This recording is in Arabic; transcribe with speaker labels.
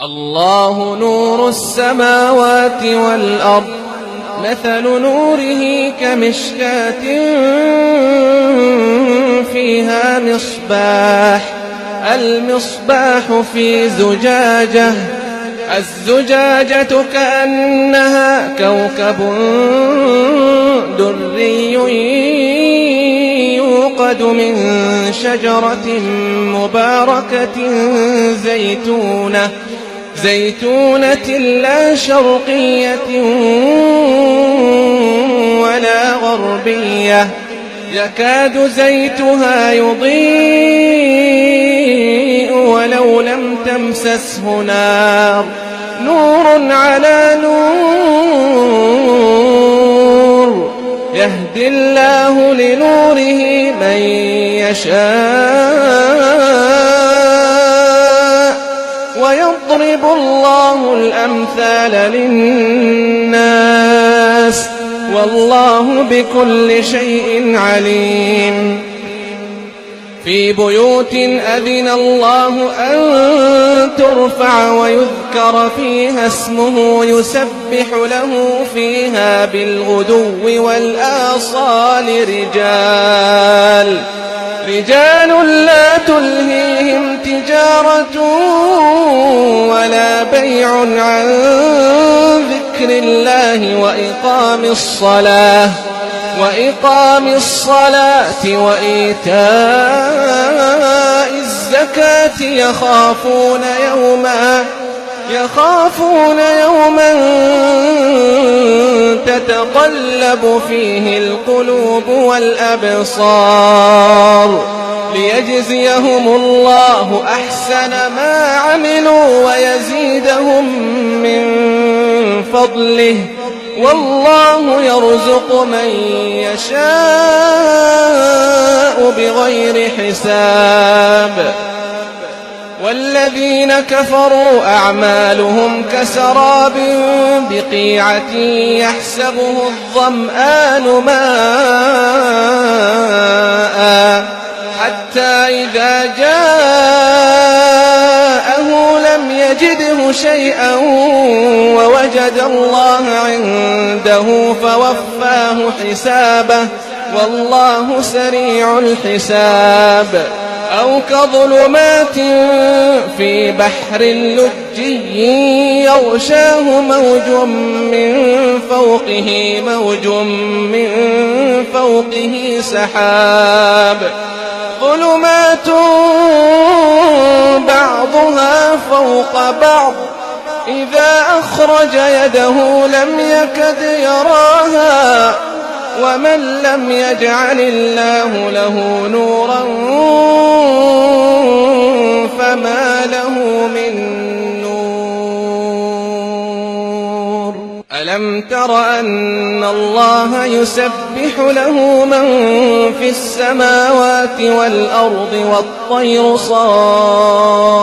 Speaker 1: الله نور السماوات والأرض مثل نوره كمشكاة فيها مصباح المصباح في زجاجة الزجاجة كأنها كوكب دري يوقد من شجرة مباركة زيتونة لا شرقية ولا غربية يكاد زيتها يضيء ولو لم تمسسه نار نور على نور يهدي الله لنوره من يشاء ويضرب الله الأمثال للناس والله بكل شيء عليم في بيوت أذن الله أن ترفع ويذكر فيها اسمه يسبح له فيها بالغدو والآصال رجال لا تلهيهم تجارة ولا بيع عن ذكر الله وإقام الصلاة وإيتاء الزكاة يخافون يوما تتقلب فيه القلوب والأبصار ليجزيهم الله أحسن ما عملوا ويزيدهم من فضله والله يرزق من يشاء بغير حساب والذين كفروا أعمالهم كسراب بقيعة يحسبه الظمآن ماء حتى إذا جاءه لم يجده شيئا ووجد الله عنده فوفاه حسابه والله سريع الحساب أو كظلمات في بحر لجي يغشاه موج من فوقه سحاب ظلمات بعضها فوق بعض إذا أخرج يده لم يكد يراها ومن لم يجعل الله له نورا فما له من نور ألم تر أن الله يسبح له من في السماوات والأرض والطير صافات